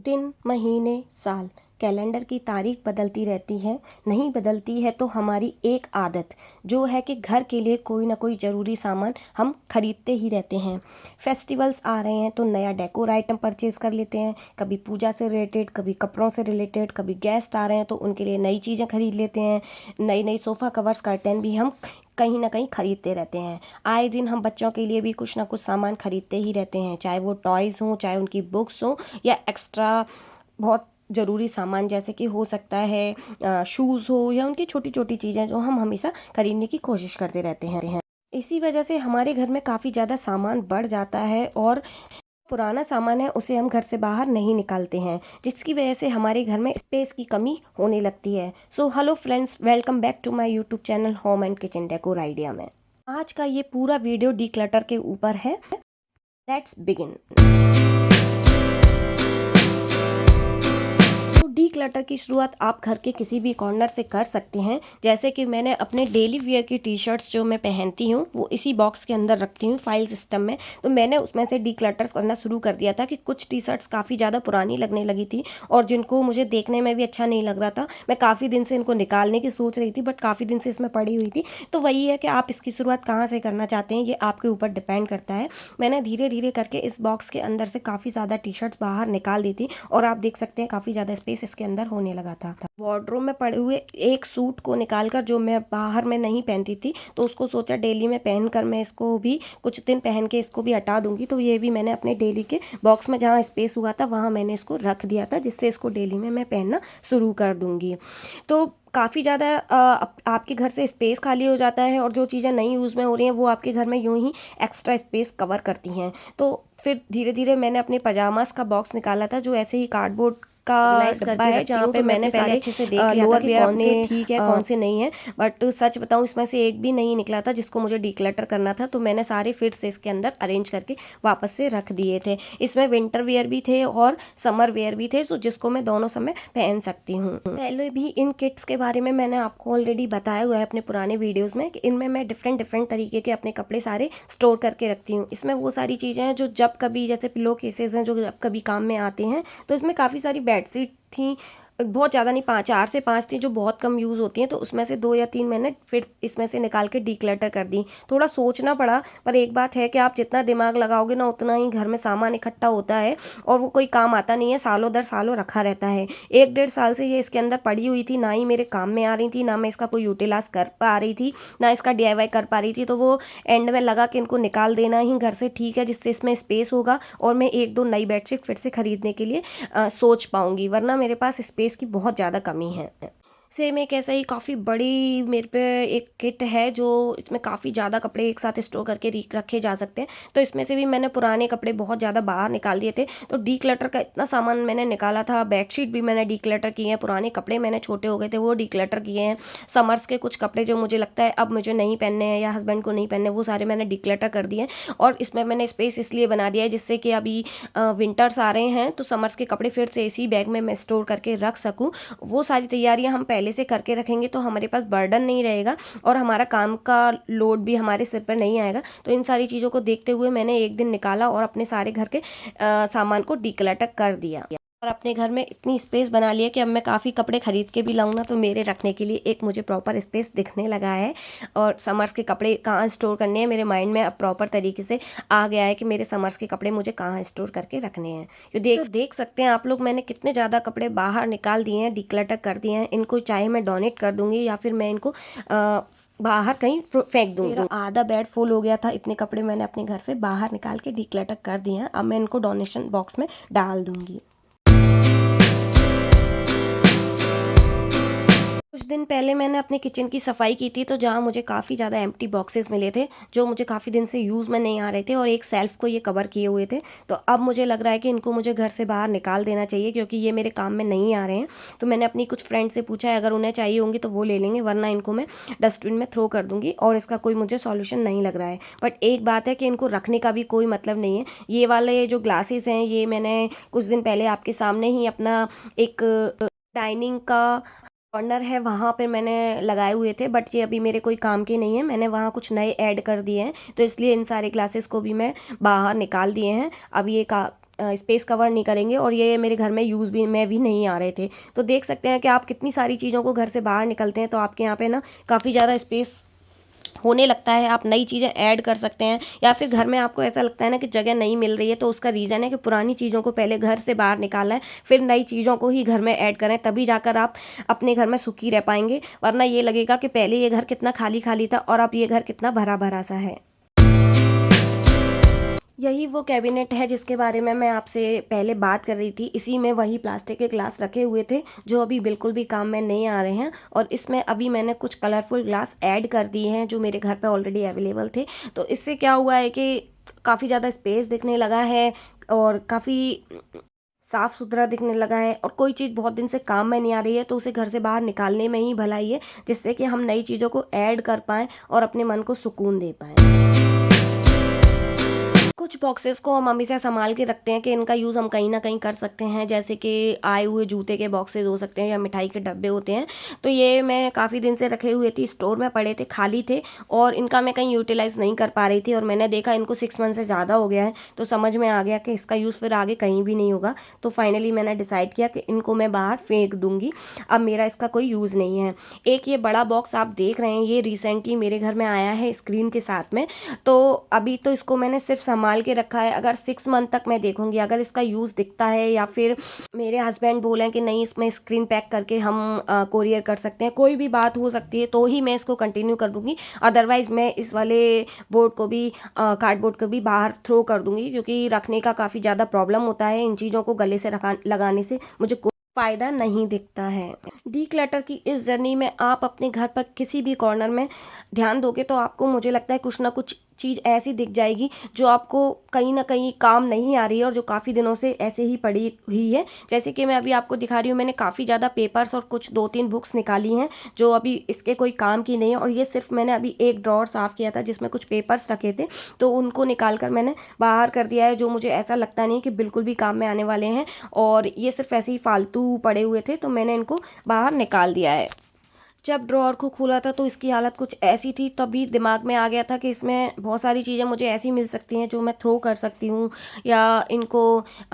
दिन, महीने, साल, कैलेंडर की तारीख बदलती रहती है। नहीं बदलती है तो हमारी एक आदत जो है कि घर के लिए कोई ना कोई ज़रूरी सामान हम खरीदते ही रहते हैं। फेस्टिवल्स आ रहे हैं तो नया डेकोर आइटम परचेज़ कर लेते हैं, कभी पूजा से रिलेटेड, कभी कपड़ों से रिलेटेड, कभी गेस्ट आ रहे हैं तो उनके लिए नई चीज़ें खरीद लेते हैं। नई नई सोफ़ा कवर्स, कर्टेन भी हम कहीं ना कहीं खरीदते रहते हैं। आए दिन हम बच्चों के लिए भी कुछ ना कुछ सामान खरीदते ही रहते हैं, चाहे वो टॉयज़ हों, चाहे उनकी बुक्स हों, या एक्स्ट्रा बहुत ज़रूरी सामान जैसे कि हो सकता है शूज़ हो, या उनकी छोटी छोटी चीज़ें जो हम हमेशा खरीदने की कोशिश करते रहते हैं। इसी वजह से हमारे घर में काफ़ी ज़्यादा सामान बढ़ जाता है, और पुराना सामान है उसे हम घर से बाहर नहीं निकालते हैं, जिसकी वजह से हमारे घर में स्पेस की कमी होने लगती है। So hello friends, welcome back to my YouTube channel home and kitchen decor idea में। आज का ये पूरा वीडियो डीक्लटर के ऊपर है। Let's begin. डी क्लटर की शुरुआत आप घर के किसी भी कॉर्नर से कर सकते हैं। जैसे कि मैंने अपने डेली वेयर की टी शर्ट्स जो मैं पहनती हूँ वो इसी बॉक्स के अंदर रखती हूँ फाइल सिस्टम में। तो मैंने उसमें से डी क्लटर करना शुरू कर दिया था कि कुछ टी शर्ट्स काफ़ी ज़्यादा पुरानी लगने लगी थी और जिनको मुझे देखने में भी अच्छा नहीं लग रहा था। मैं काफ़ी दिन से इनको निकालने की सोच रही थी, बट काफ़ी दिन से इसमें पड़ी हुई थी। तो वही है कि आप इसकी शुरुआत कहाँ से करना चाहते हैं, ये आपके ऊपर डिपेंड करता है। मैंने धीरे धीरे करके इस बॉक्स के अंदर से काफ़ी ज़्यादा टी शर्ट्स बाहर निकाल दी थी, और आप देख सकते हैं काफ़ी ज़्यादा स्पेस इसके अंदर होने लगा था। वार्डरोब में पड़े हुए एक सूट को निकालकर, जो मैं बाहर में नहीं पहनती थी, तो उसको सोचा डेली में पहनकर मैं इसको भी कुछ दिन पहन के इसको भी हटा दूंगी। तो ये भी मैंने अपने डेली के बॉक्स में जहाँ स्पेस हुआ था वहाँ मैंने इसको रख दिया था, जिससे इसको डेली में मैं पहनना शुरू कर दूंगी। तो काफ़ी ज़्यादा आपके घर से स्पेस खाली हो जाता है, और जो चीज़ें नई यूज़ में हो रही हैं वो आपके घर में यूं ही एक्स्ट्रा स्पेस कवर करती हैं। तो फिर धीरे धीरे मैंने अपने पजामास का बॉक्स निकाला था, जो ऐसे ही कार्डबोर्ड का डब्बा है, जहाँ पे मैंने पहले अच्छे से देख लिया था कि कौन से ठीक है कौन से नहीं है। बट सच बताऊँ, इसमें से एक भी नहीं निकला था जिसको मुझे डीक्लटर करना था। तो मैंने सारे फिर से इसके अंदर अरेंज करके वापस से रख दिए थे। इसमें विंटर वेयर भी थे और समर वेयर भी थे, तो जिसको मैं दोनों समय पहन सकती हूँ। पहले भी इन किट्स के बारे में मैंने आपको ऑलरेडी बताया हुआ है अपने पुराने वीडियोज़ में कि इनमें मैं डिफरेंट तरीके के अपने कपड़े सारे स्टोर करके रखती हूँ। इसमें वो सारी चीज़ें हैं जो जब कभी, जैसे पिलो केसेस हैं जो जब कभी काम में आते हैं। तो इसमें काफ़ी सारी बेडशीट थी, बहुत ज़्यादा नहीं, 4 से 5 थी जो बहुत कम यूज़ होती हैं। तो उसमें से 2 या 3 मैंने फिर इसमें से निकाल के डीक्लटर कर दी। थोड़ा सोचना पड़ा, पर एक बात है कि आप जितना दिमाग लगाओगे ना उतना ही घर में सामान इकट्ठा होता है, और वो कोई काम आता नहीं है, सालों दर सालों रखा रहता है। 1-1.5 साल से ये इसके अंदर पड़ी हुई थी, ना ही मेरे काम में आ रही थी, ना मैं इसका कोई यूटिलाइज कर पा रही थी, ना इसका DIY कर पा रही थी। तो वो एंड में लगा कि इनको निकाल देना ही घर से ठीक है, जिससे इसमें स्पेस होगा और मैं 1-2 नई बेडशीट फिर से खरीदने के लिए सोच पाऊंगी, वरना मेरे पास स्पेस की बहुत ज़्यादा कमी है। सेम एक ऐसा ही काफ़ी बड़ी मेरे पे एक किट है, जो इसमें काफ़ी ज़्यादा कपड़े एक साथ स्टोर करके रखे जा सकते हैं। तो इसमें से भी मैंने पुराने कपड़े बहुत ज़्यादा बाहर निकाल दिए थे। तो डी क्लटर का इतना सामान मैंने निकाला था। बेडशीट भी मैंने डी क्लटर किए हैं, पुराने कपड़े मैंने छोटे हो गए थे वो डी क्लटर किए हैं। समर्स के कुछ कपड़े जो मुझे लगता है अब मुझे नहीं पहनने हैं या हस्बैंड को नहीं पहनने, वो सारे मैंने डी क्लटर कर दिए हैं। और इसमें मैंने स्पेस इसलिए बना दिया है जिससे कि अभी विंटर्स आ रहे हैं तो समर्स के कपड़े फिर से इसी बैग में मैं स्टोर करके रख सकूँ। वो सारी तैयारियां हम पहले से करके रखेंगे तो हमारे पास बर्डन नहीं रहेगा, और हमारा काम का लोड भी हमारे सिर पर नहीं आएगा। तो इन सारी चीज़ों को देखते हुए मैंने एक दिन निकाला और अपने सारे घर के सामान को डीक्लटर कर दिया, और अपने घर में इतनी स्पेस बना लिया कि अब मैं काफ़ी कपड़े खरीद के भी लाऊं ना तो मेरे रखने के लिए एक मुझे प्रॉपर स्पेस दिखने लगा है। और समर्स के कपड़े कहाँ स्टोर करने हैं मेरे माइंड में अब प्रॉपर तरीके से आ गया है कि मेरे समर्स के कपड़े मुझे कहाँ स्टोर करके रखने हैं। ये देख सकते हैं आप लोग, मैंने कितने ज़्यादा कपड़े बाहर निकाल दिए हैं, डिक्लटर कर दिए हैं। इनको चाहे मैं डोनेट कर दूँगी या फिर मैं इनको बाहर कहीं फेंक दूँगी। मेरा आधा बेड फुल हो गया था, इतने कपड़े मैंने अपने घर से बाहर निकाल के डिक्लटर कर दिए हैं। अब मैं इनको डोनेशन बॉक्स में डाल दूँगी। कुछ दिन पहले मैंने अपने किचन की सफाई की थी, तो जहाँ मुझे काफ़ी ज़्यादा एम्प्टी बॉक्सेस मिले थे जो मुझे काफ़ी दिन से यूज़ में नहीं आ रहे थे, और एक सेल्फ को ये कवर किए हुए थे। तो अब मुझे लग रहा है कि इनको मुझे घर से बाहर निकाल देना चाहिए, क्योंकि ये मेरे काम में नहीं आ रहे हैं। तो मैंने अपनी कुछ फ्रेंड से पूछा है, अगर उन्हें चाहिए होंगी तो वो ले लेंगे, वरना इनको मैं डस्टबिन में थ्रो कर दूँगी, और इसका कोई मुझे सॉल्यूशन नहीं लग रहा है। बट एक बात है कि इनको रखने का भी कोई मतलब नहीं है। ये वाले जो ग्लासेस हैं ये मैंने कुछ दिन पहले आपके सामने ही अपना एक डाइनिंग का कॉर्नर है वहाँ पे मैंने लगाए हुए थे, बट ये अभी मेरे कोई काम के नहीं है। मैंने वहाँ कुछ नए ऐड कर दिए हैं, तो इसलिए इन सारे ग्लासेस को भी मैं बाहर निकाल दिए हैं। अब ये स्पेस कवर नहीं करेंगे और ये मेरे घर में यूज़ भी में भी नहीं आ रहे थे। तो देख सकते हैं कि आप कितनी सारी चीज़ों को घर से बाहर निकलते हैं तो आपके यहाँ पे ना काफ़ी ज़्यादा स्पेस होने लगता है। आप नई चीज़ें ऐड कर सकते हैं, या फिर घर में आपको ऐसा लगता है ना कि जगह नहीं मिल रही है, तो उसका रीज़न है कि पुरानी चीज़ों को पहले घर से बाहर निकालना है, फिर नई चीज़ों को ही घर में ऐड करें, तभी जाकर आप अपने घर में सुखी रह पाएंगे। वरना ये लगेगा कि पहले ये घर कितना खाली खाली था और अब ये घर कितना भरा भरा सा है। यही वो कैबिनेट है जिसके बारे में मैं आपसे पहले बात कर रही थी। इसी में वही प्लास्टिक के ग्लास रखे हुए थे जो अभी बिल्कुल भी काम में नहीं आ रहे हैं, और इसमें अभी मैंने कुछ कलरफुल ग्लास ऐड कर दिए हैं जो मेरे घर पे ऑलरेडी अवेलेबल थे। तो इससे क्या हुआ है कि काफ़ी ज़्यादा स्पेस दिखने लगा है और काफ़ी साफ़ सुथरा दिखने लगा है, और कोई चीज़ बहुत दिन से काम में नहीं आ रही है तो उसे घर से बाहर निकालने में ही भलाई है, जिससे कि हम नई चीज़ों को ऐड कर पाएँ और अपने मन को सुकून दे पाएँ। कुछ बॉक्सेस को हम हमेशा संभाल के रखते हैं कि इनका यूज़ हम कहीं ना कहीं कर सकते हैं, जैसे कि आए हुए जूते के बॉक्सेस हो सकते हैं या मिठाई के डब्बे होते हैं। तो ये मैं काफ़ी दिन से रखे हुए थे, स्टोर में पड़े थे, खाली थे, और इनका मैं कहीं यूटिलाइज़ नहीं कर पा रही थी, और मैंने देखा इनको 6 मंथ से ज़्यादा हो गया है, तो समझ में आ गया कि इसका यूज़ फिर आगे कहीं भी नहीं होगा। तो फाइनली मैंने डिसाइड किया कि इनको मैं बाहर फेंक दूँगी, अब मेरा इसका कोई यूज़ नहीं है। एक ये बड़ा बॉक्स आप देख रहे हैं, ये रिसेंटली मेरे घर में आया है स्क्रीन के साथ में, तो अभी तो इसको मैंने सिर्फ संभाल के रखा है। अगर 6 मंथ तक मैं देखूंगी, अगर इसका यूज़ दिखता है या फिर मेरे हस्बैंड बोलें कि नहीं इसमें स्क्रीन पैक करके हम कोरियर कर सकते हैं, कोई भी बात हो सकती है, तो ही मैं इसको कंटिन्यू कर दूंगी। अदरवाइज़ मैं इस वाले बोर्ड को भी कार्डबोर्ड को भी बाहर थ्रो कर दूंगी, क्योंकि रखने का काफ़ी ज़्यादा प्रॉब्लम होता है। इन चीज़ों को गले से लगाने से मुझे फ़ायदा नहीं दिखता है। डी क्लटर की इस जर्नी में आप अपने घर पर किसी भी कॉर्नर में ध्यान दोगे तो आपको, मुझे लगता है, कुछ ना कुछ चीज़ ऐसी दिख जाएगी जो आपको कहीं ना कहीं काम नहीं आ रही है और जो काफ़ी दिनों से ऐसे ही पड़ी हुई है। जैसे कि मैं अभी आपको दिखा रही हूँ, मैंने काफ़ी ज़्यादा पेपर्स और कुछ 2-3 बुक्स निकाली हैं जो अभी इसके कोई काम की नहीं है, और ये सिर्फ मैंने अभी एक ड्रॉर साफ़ किया था जिसमें कुछ पेपर्स रखे थे, तो उनको निकाल कर मैंने बाहर कर दिया है, जो मुझे ऐसा लगता नहीं कि बिल्कुल भी काम में आने वाले हैं, और ये सिर्फ ऐसे ही फालतू पड़े हुए थे, तो मैंने इनको बाहर निकाल दिया है। जब ड्रॉअर को खोला था तो इसकी हालत कुछ ऐसी थी, तभी दिमाग में आ गया था कि इसमें बहुत सारी चीज़ें मुझे ऐसी मिल सकती हैं जो मैं थ्रो कर सकती हूँ, या इनको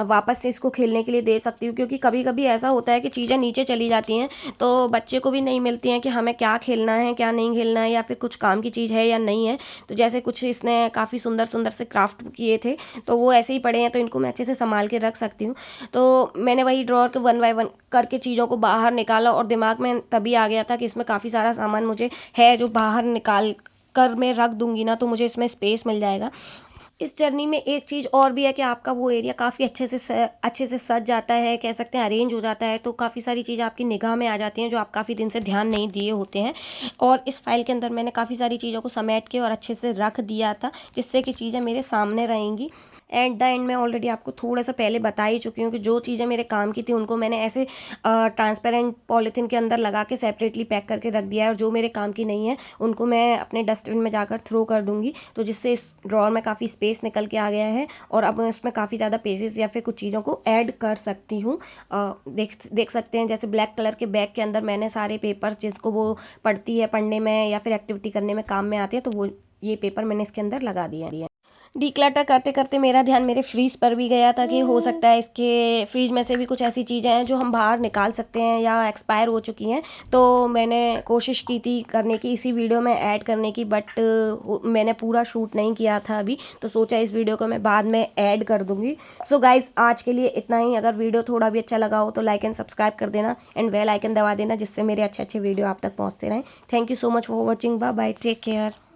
वापस से इसको खेलने के लिए दे सकती हूँ, क्योंकि कभी कभी ऐसा होता है कि चीज़ें नीचे चली जाती हैं तो बच्चे को भी नहीं मिलती हैं कि हमें क्या खेलना है क्या नहीं खेलना है, या फिर कुछ काम की चीज़ है या नहीं है। तो जैसे कुछ इसने काफ़ी सुंदर सुंदर से क्राफ्ट किए थे, तो वो ऐसे ही पड़े हैं, तो इनको मैं अच्छे से संभाल के रख सकती हूँ। तो मैंने वही ड्रॉअर को 1 बाय 1 करके चीज़ों को बाहर निकाला, और दिमाग में तभी आ गया था कि इसमें काफ़ी सारा सामान मुझे है जो बाहर निकाल कर मैं रख दूंगी ना, तो मुझे इसमें स्पेस मिल जाएगा। इस जर्नी में एक चीज़ और भी है कि आपका वो एरिया काफ़ी अच्छे से सज जाता है, कह सकते हैं अरेंज हो जाता है, तो काफ़ी सारी चीज़ें आपकी निगाह में आ जाती हैं जो आप काफ़ी दिन से ध्यान नहीं दिए होते हैं। और इस फाइल के अंदर मैंने काफ़ी सारी चीज़ों को समेट के और अच्छे से रख दिया था, जिससे कि चीज़ें मेरे सामने रहेंगी। एट द एंड मैं ऑलरेडी आपको थोड़ा सा पहले बता ही चुकी हूँ कि जो चीज़ें मेरे काम की थी उनको मैंने ऐसे ट्रांसपेरेंट पॉलीथीन के अंदर लगा के सेपरेटली पैक करके रख दिया है, और जो मेरे काम की नहीं है उनको मैं अपने डस्टबिन में जाकर थ्रो कर दूँगी। तो जिससे इस ड्रॉअर में काफ़ी स्पेस निकल के आ गया है, और अब मैं उसमें काफ़ी ज़्यादा पेजेस या फिर कुछ चीज़ों को ऐड कर सकती हूँ। देख सकते हैं, जैसे ब्लैक कलर के बैग के अंदर मैंने सारे पेपर्स जिसको वो पढ़ती है, पढ़ने में या फिर एक्टिविटी करने में काम में आते हैं, तो वो ये पेपर मैंने इसके अंदर लगा दिया। डिक्लटर करते करते मेरा ध्यान मेरे फ्रीज पर भी गया था कि हो सकता है इसके फ्रीज में से भी कुछ ऐसी चीज़ें हैं जो हम बाहर निकाल सकते हैं या एक्सपायर हो चुकी हैं। तो मैंने कोशिश की थी करने की, इसी वीडियो में ऐड करने की, बट मैंने पूरा शूट नहीं किया था अभी, तो सोचा इस वीडियो को मैं बाद में ऐड कर दूंगी। सो गाइज, आज के लिए इतना ही। अगर वीडियो थोड़ा भी अच्छा लगा हो तो लाइक एंड सब्सक्राइब कर देना, एंड बेल आइकन दबा देना, जिससे मेरे अच्छे अच्छे वीडियो आप तक पहुँचते रहें। Thank you so much for watching. Bye bye, take care.